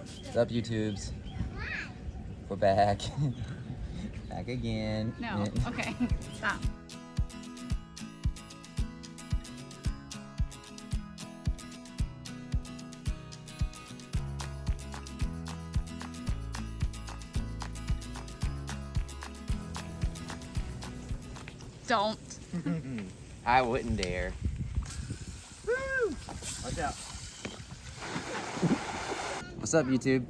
What's up, YouTubes? We're back. Back again. No, okay, stop. Don't. I wouldn't dare. Woo! Watch out. What's up, YouTube?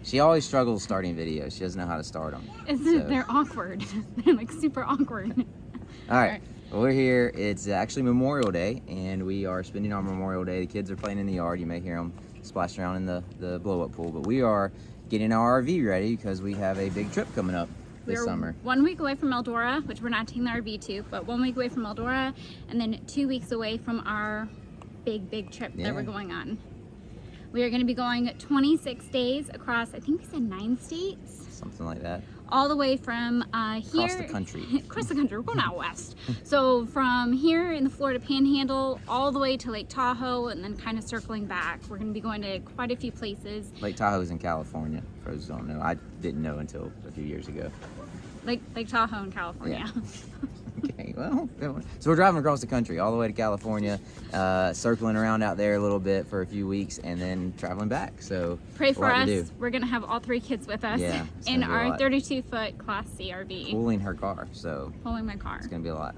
She always struggles starting videos. She doesn't know how to start them. They're awkward. They're like super awkward. All right. Well, we're here. It's actually Memorial Day, and we are spending our Memorial Day. The kids are playing in the yard. You may hear them splash around in the blow-up pool, but we are getting our RV ready because we have a big trip coming up this summer. 1 week away from Eldora, which we're not taking the RV to, but 1 week away from Eldora, and then 2 weeks away from our big trip that we're going on. We are going to be going 26 days across, I think we said 9 states. Something like that. All the way from here. Across the country. Across the country. We're going out west. So from here in the Florida Panhandle all the way to Lake Tahoe and then kind of circling back. We're going to be going to quite a few places. Lake Tahoe is in California, for those who don't know. I didn't know until a few years ago. Lake Tahoe in California. Yeah. Okay, well, so we're driving across the country all the way to California, circling around out there a little bit for a few weeks, and then traveling back. So pray for us. We're gonna have all 3 kids with us in our 32-foot Class C RV. Pulling her car, so pulling my car. It's gonna be a lot.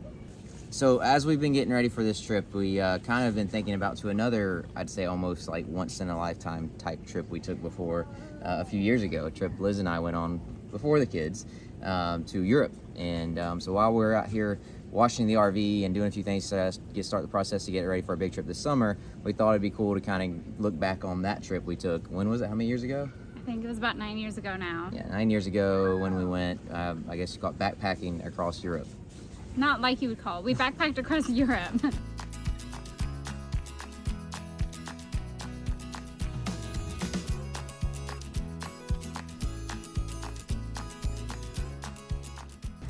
So as we've been getting ready for this trip, we kind of been thinking about to another, I'd say almost like once in a lifetime type trip we took before a few years ago. A trip Liz and I went on before the kids. To Europe, and so while we're out here washing the RV and doing a few things to start the process to get it ready for our big trip this summer, we thought it'd be cool to kind of look back on that trip we took. When was it? How many years ago? I think it was about 9 years ago now. Yeah, 9 years ago when we went, I guess you call it backpacking across Europe. Not like you would call it. We backpacked across Europe.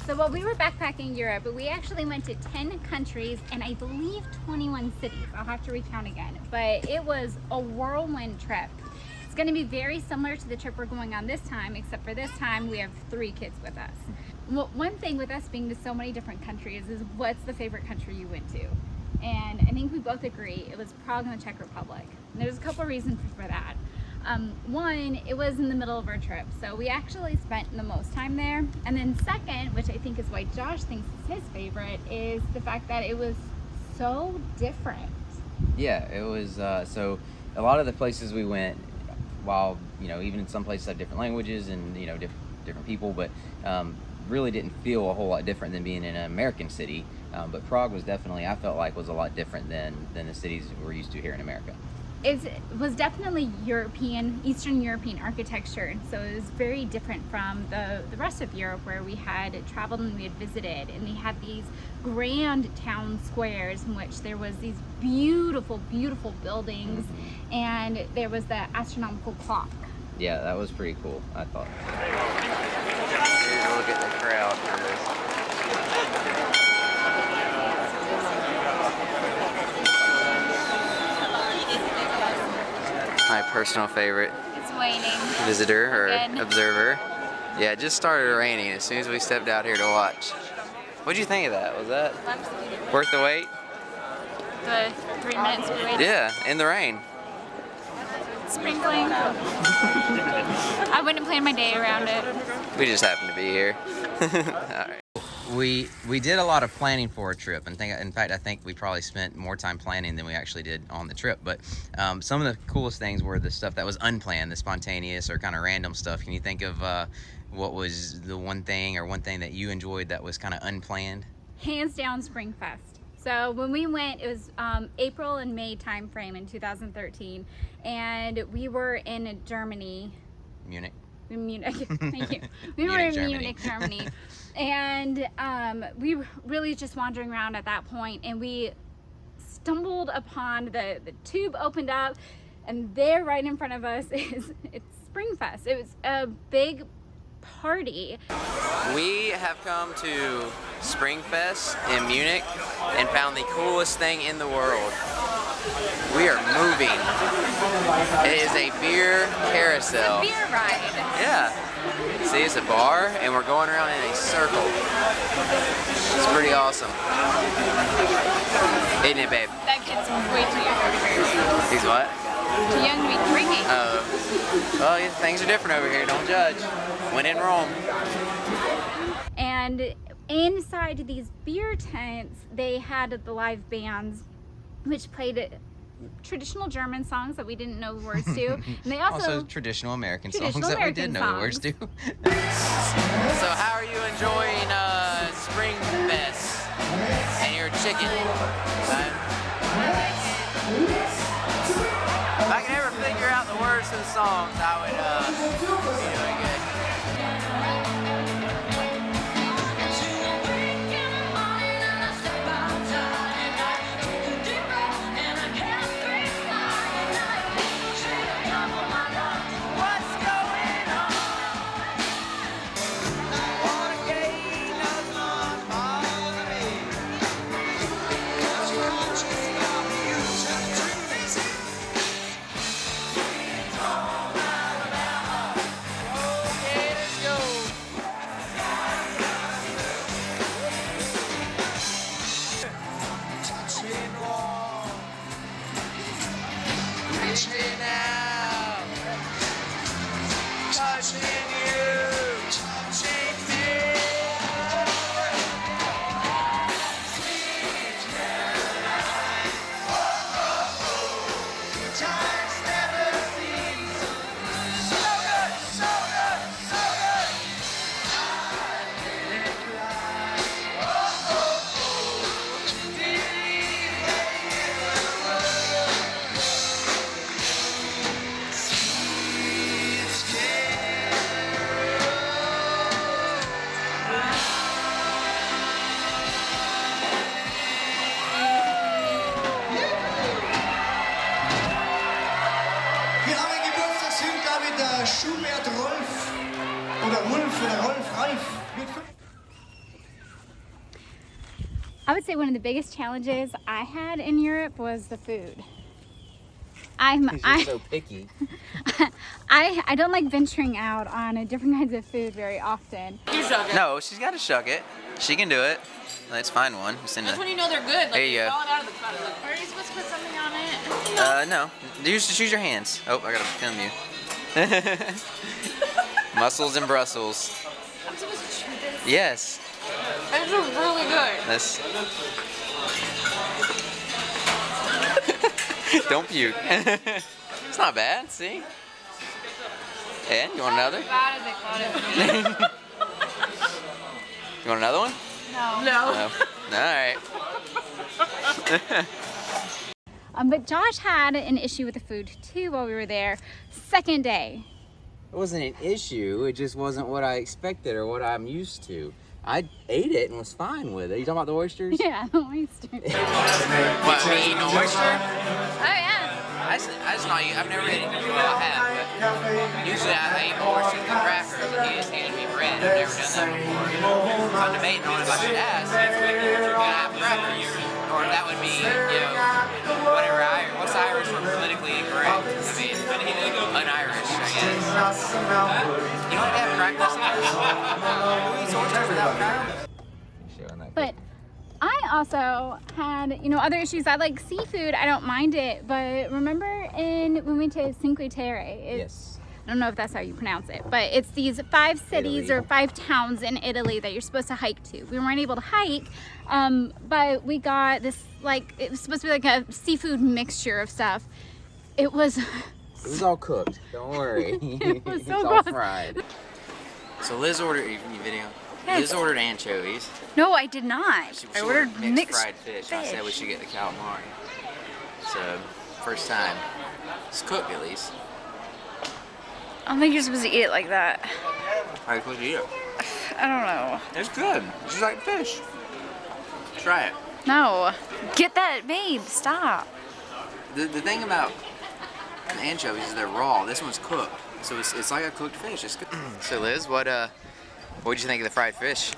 So while we were backpacking Europe, we actually went to 10 countries and I believe 21 cities. I'll have to recount again, but it was a whirlwind trip. It's going to be very similar to the trip we're going on this time, except for this time we have 3 kids with us. Well, one thing with us being to so many different countries is what's the favorite country you went to? And I think we both agree it was Prague in the Czech Republic. And there's a couple reasons for that. One, it was in the middle of our trip, so we actually spent the most time there. And then second, which I think is why Josh thinks is his favorite, is the fact that it was so different. Yeah, it was, so a lot of the places we went, while, you know, even in some places have different languages and, you know, different people, but really didn't feel a whole lot different than being in an American city. But Prague was definitely, I felt like, was a lot different than the cities we're used to here in America. It was definitely Eastern European architecture, and so it was very different from the rest of Europe where we had traveled and we had visited, and they had these grand town squares in which there was these beautiful buildings, and there was the astronomical clock. Yeah, that was pretty cool, I thought. Here's a look at the crowd for this. My personal favorite visitor or observer. Yeah, it just started raining as soon as we stepped out here to watch. What'd you think of that? Was that worth the wait? The 3 minutes we waited? Yeah, in the rain. Sprinkling. I wouldn't plan my day around it. We just happened to be here. All right. We did a lot of planning for a trip, and in fact I think we probably spent more time planning than we actually did on the trip. But some of the coolest things were the stuff that was unplanned, the spontaneous or kind of random stuff. Can you think of what was the one thing that you enjoyed that was kind of unplanned? Hands down, Springfest. So when we went, it was April and May time frame in 2013, and we were in Germany. Munich. Thank you. We were in Munich, Germany. And we were really just wandering around at that point, and we stumbled upon the tube opened up, and there right in front of us it's Springfest. It was a big party. We have come to Springfest in Munich and found the coolest thing in the world. We are moving It is a beer carousel. Beer ride. Yeah. See, it's a bar, and we're going around in a circle. It's pretty awesome. Isn't it, babe? That kid's way too young. He's what? Too young to be drinking. Well, yeah, things are different over here. Don't judge. When in Rome. And inside these beer tents, they had the live bands, which played traditional German songs that we didn't know the words to. And they also traditional American songs Traditional that we did American know the words to. songs. So how are you enjoying Spring Fest and your chicken? If I could ever figure out the words to the songs, I would be doing good. Schubert Rolf oder Rolf oder Rolf Ralf. I would say one of the biggest challenges I had in Europe was the food. I'm so picky. I don't like venturing out on different kinds of food very often. You shuck it. No, she's got to shuck it. She can do it. Let's find one. That's when you know they're good. Like, There you go. Draw it out of the cutter. Like, are you supposed to put something on it? No. You just choose your hands. Oh, I gotta film you. Mussels and Brussels. I'm supposed to chew this. Yes. It's really good. This. Don't puke. It's not bad. See. And you want another? Bad as they thought it would You want another one? be. No. All right. But Josh had an issue with the food too while we were there. Second day. It wasn't an issue. It just wasn't what I expected or what I'm used to. I ate it and was fine with it. You talking about the oysters? Yeah, the oyster. What, me eating an oyster? Oh yeah. I just not eat. I've never eaten it. Well, I have, but usually I eat oysters with crackers and he just handed me bread. I've never done that before. So I'm debating on if I should ask if we can have crackers. Or that would be, whatever what's Irish for politically incorrect? I mean, un-Irish, I guess. You don't have crackers? Who eats oysters without crackers? But I also had, other issues. I like seafood. I don't mind it. But remember when we went to Cinque Terre? Yes. I don't know if that's how you pronounce it, but it's these 5 cities Italy. or 5 towns in Italy that you're supposed to hike to. We weren't able to hike, but we got this, it was supposed to be like a seafood mixture of stuff. It was all cooked. Don't worry. It was so It's all gross. fried. So Liz ordered, you video? Yes. Liz ordered anchovies. No, I did not. She I ordered mixed fried fish. I said we should get the calamari. So, first time. It's cooked at least. I don't think you're supposed to eat it like that. How are you supposed to eat it? I don't know. It's good. It's just like fish. Try it. No. Get that, babe. Stop. The thing about anchovies is they're raw. This one's cooked. So it's like a cooked fish. It's good. So Liz, what did you think of the fried fish?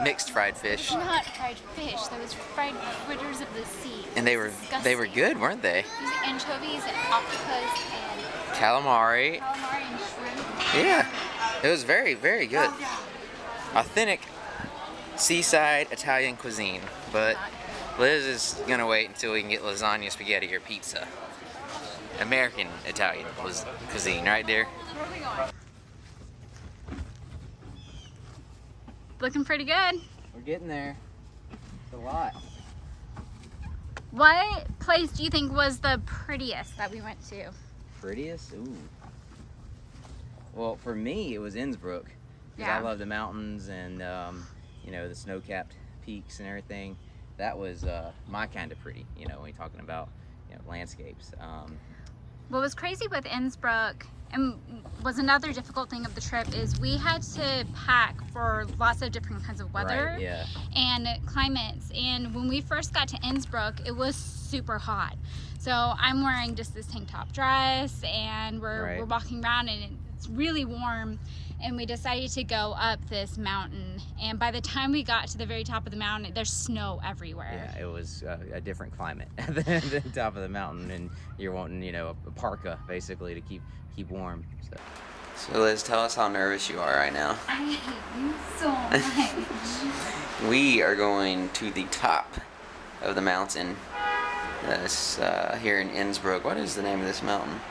mixed fried fish. Not fried fish. That was fried critters of the sea. And they were good, weren't they? It was anchovies and octopus and Calamari. calamari and shrimp. Yeah. It was very, very good. Authentic seaside Italian cuisine. But Liz is gonna wait until we can get lasagna, spaghetti, or pizza. American Italian cuisine, right, dear? Looking pretty good. We're getting there. It's a lot. What place do you think was the prettiest that we went to? Prettiest? Ooh. Well, for me, it was Innsbruck. Because Yeah. I love the mountains and, you know, the snow-capped peaks and everything. That was my kind of pretty, you know, when you're talking about, you know, landscapes. What was crazy with Innsbruck and was another difficult thing of the trip is we had to pack for lots of different kinds of weather Right, yeah. and climates. And when we first got to Innsbruck, it was super hot. So I'm wearing just this tank top dress and we're walking around and it's really warm. And we decided to go up this mountain. And by the time we got to the very top of the mountain, there's snow everywhere. Yeah, it was a different climate at the top of the mountain, and you're wanting, you know, a parka basically to keep warm. So Liz, tell us how nervous you are right now. I hate you so much. We are going to the top of the mountain. This here in Innsbruck. What is the name of this mountain?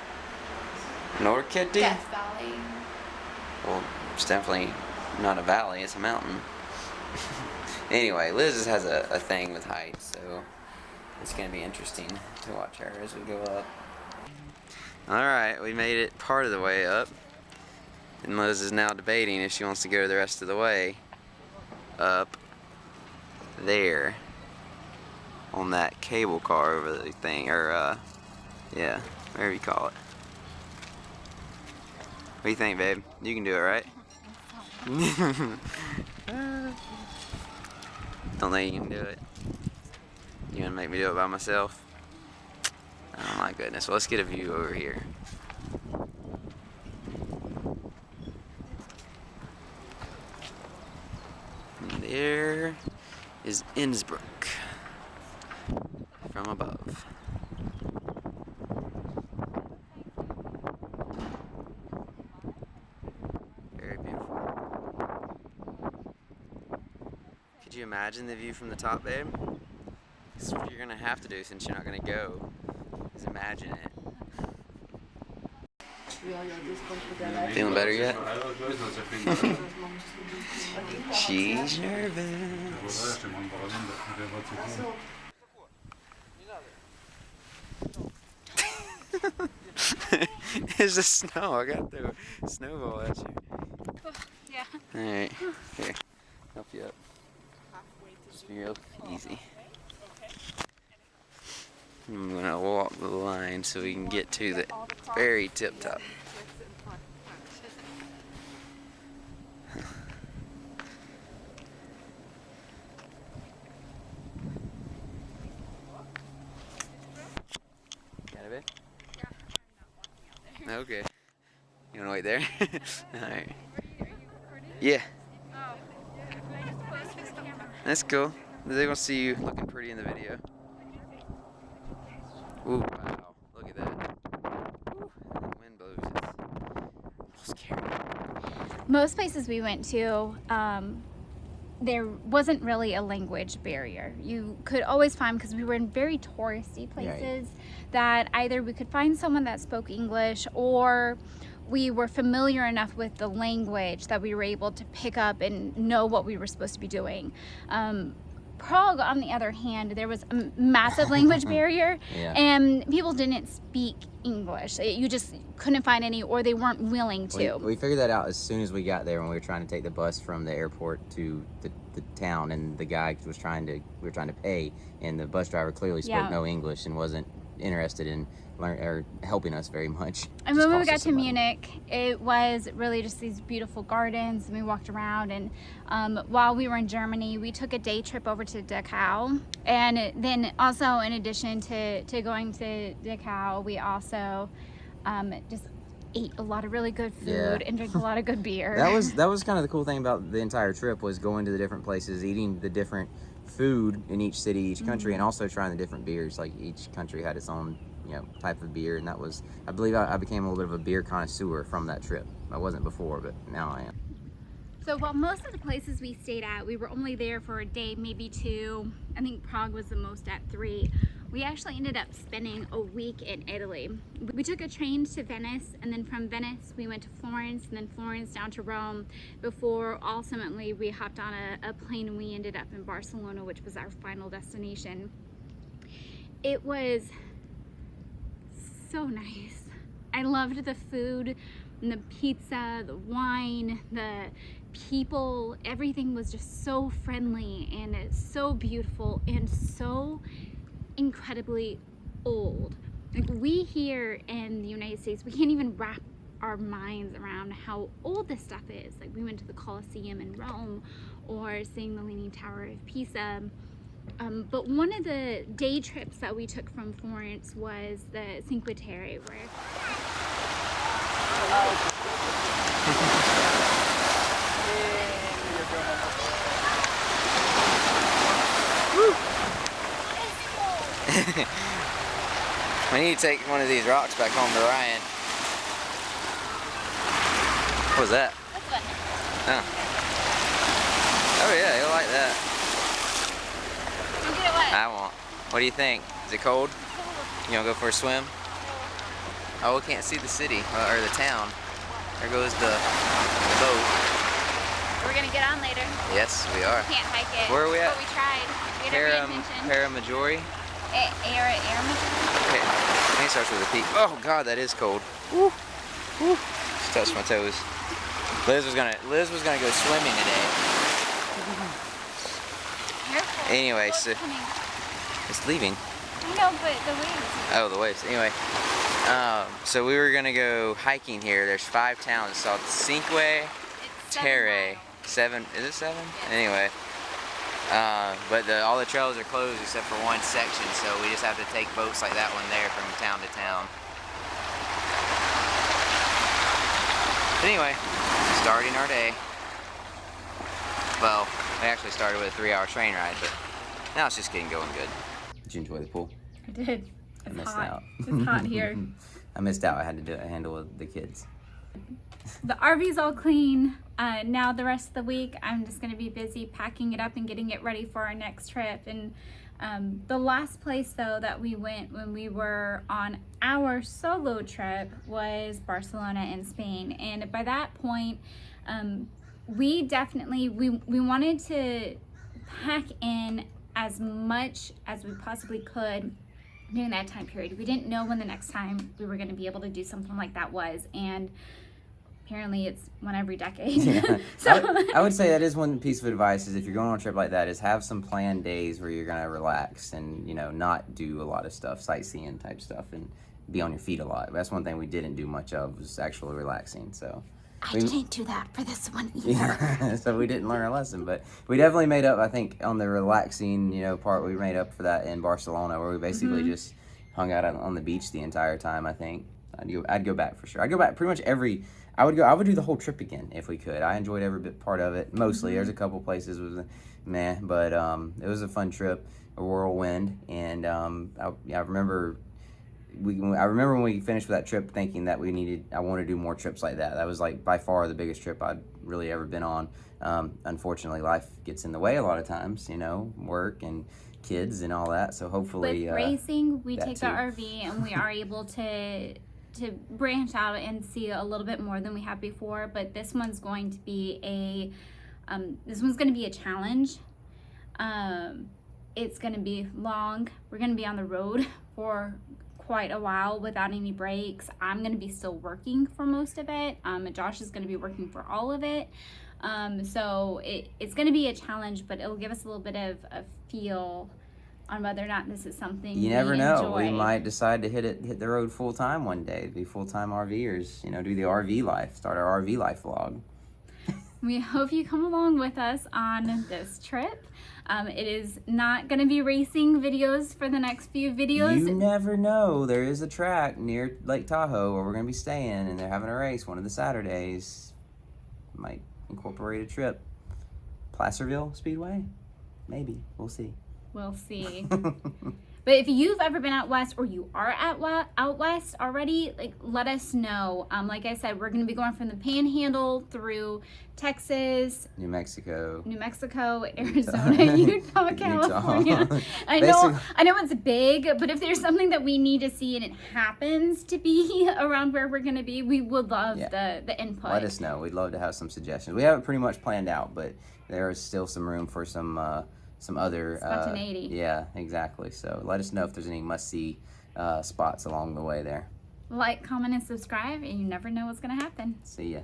Norrköping? Death Valley. Well, it's definitely not a valley, it's a mountain. Anyway, Liz has a thing with heights, so it's going to be interesting to watch her as we go up. Alright, we made it part of the way up. And Liz is now debating if she wants to go the rest of the way up there on that cable car over the thing, or yeah, whatever you call it. What do you think, babe? You can do it, right? Don't think you can do it. You wanna make me do it by myself? Oh my goodness. Well, let's get a view over here. And there is Innsbruck from above. Very beautiful. Could you imagine the view from the top, babe? That's what you're gonna have to do since you're not gonna go, is imagine it. Feeling better yet? She's nervous. It's the snow. I got to throw a snowball at you. Yeah. Alright, here. Help you up. Just be real easy. I'm gonna walk the line so we can get to the very tip top. Got it, babe? Okay. You wanna wait there? Alright. Yeah. That's cool. They're gonna see you looking pretty in the video. Ooh, wow. Look at that. Ooh, that wind blows. It's scary. Most places we went to, there wasn't really a language barrier. You could always find, because we were in very touristy places, that either we could find someone that spoke English or we were familiar enough with the language that we were able to pick up and know what we were supposed to be doing. Prague, on the other hand, there was a massive language barrier, and people didn't speak English. You just couldn't find any, or they weren't willing to. We figured that out as soon as we got there when we were trying to take the bus from the airport to the town, and the guy was we were trying to pay, and the bus driver clearly spoke no English and wasn't interested in helping us very much. And when we got to Munich, it was really just these beautiful gardens, and we walked around. And while we were in Germany, we took a day trip over to Dachau. And then also, in addition to going to Dachau, we also just ate a lot of really good food Yeah. and drank a lot of good beer. That was kind of the cool thing about the entire trip, was going to the different places, eating the different food in each city, each country, and also trying the different beers. Like each country had its own, you know, type of beer, and that was, I believe I became a little bit of a beer connoisseur from that trip. I wasn't before, but now I am. So while most of the places we stayed at, we were only there for a day, maybe two. I think Prague was the most at 3. We actually ended up spending a week in Italy. We took a train to Venice, and then from Venice we went to Florence, and then Florence down to Rome, before ultimately we hopped on a plane and we ended up in Barcelona, which was our final destination. It was so nice. I loved the food and the pizza, the wine, the people. Everything was just so friendly and it's so beautiful and so incredibly old. Like, we here in the United States, we can't even wrap our minds around how old this stuff is. Like, we went to the Colosseum in Rome or seeing the Leaning Tower of Pisa. But one of the day trips that we took from Florence was the Cinque Terre, where We need to take one of these rocks back home to Ryan. What was that? that's what. Oh. Oh yeah, he'll like that. Don't get it wet. I won't. What do you think? Is it cold? You wanna go for a swim? Oh, we can't see the city, or the town. There goes the boat. We're gonna get on later. Yes, we are. Can't hike it. Where are we at? But we tried. We had every intention. Paramajori? Air Okay, I think it starts with a P. Oh god, that is cold. Woo. Woo. Just touched my toes. Liz was gonna go swimming today. Careful. Anyway, Boat's so coming. it's leaving. I know, but the waves. Oh, the waves. Anyway, so we were gonna go hiking here. There's 5 towns. It's called Cinque It's 7 Terre. miles. 7? Is it 7? Yes. Anyway, but all the trails are closed except for one section, so we just have to take boats like that one there from town to town. But anyway, starting our day. Well, we actually started with a 3-hour train ride, but now it's just getting going good. Did you enjoy the pool? I did. I It's missed hot. out. It's hot here. I missed out. I had to handle the kids. The RV's all clean. Now the rest of the week, I'm just gonna be busy packing it up and getting it ready for our next trip. And the last place though that we went when we were on our solo trip was Barcelona in Spain. And by that point, we definitely, we wanted to pack in as much as we possibly could during that time period. We didn't know when the next time we were gonna be able to do something like that was. And apparently it's one every decade. Yeah. So I would say that is one piece of advice, is if you're going on a trip like that, is have some planned days where you're gonna relax and, you know, not do a lot of stuff, sightseeing type stuff, and be on your feet a lot. That's one thing we didn't do much of, was actually relaxing. So I didn't do that for this one either. yeah, so we didn't learn our lesson, but we definitely made up, I think, on the relaxing, you know, part. We made up for that in Barcelona, where we basically just hung out on the beach the entire time. I think I'd go back for sure. I'd go back pretty much I would do the whole trip again if we could. I enjoyed every bit part of it. Mostly, there's a couple places was meh, but it was a fun trip, a whirlwind, and I remember when we finished with that trip thinking that I want to do more trips like that. That was like by far the biggest trip I'd really ever been on. Unfortunately, life gets in the way a lot of times, you know, work and kids and all that. So hopefully, With racing, we that take the too. RV and we are able to branch out and see a little bit more than we have before. But this one's going to be a challenge. It's going to be long. We're going to be on the road for quite a while without any breaks. I'm going to be still working for most of it. Josh is going to be working for all of it. So it's going to be a challenge, but it'll give us a little bit of a feel on whether or not this is something you never know. enjoy. We might decide to hit the road full time one day. Be full time RVers. You know, do the RV life. Start our RV life vlog. We hope you come along with us on this trip. It is not going to be racing videos for the next few videos. You never know. There is a track near Lake Tahoe where we're going to be staying, and they're having a race one of the Saturdays. Might incorporate a trip. Placerville Speedway? Maybe. We'll see. We'll see. But if you've ever been out west, or you are out west already, like, let us know. Like I said, we're going to be going from the Panhandle through Texas, New Mexico, Arizona, Utah, California. I know it's big, but if there's something that we need to see and it happens to be around where we're going to be, we would love the input. Let us know. We'd love to have some suggestions. We have it pretty much planned out, but there is still some room for some other spontaneity. Yeah, exactly. So let us know if there's any must-see spots along the way there. Like, comment, and subscribe, and you never know what's going to happen. See ya.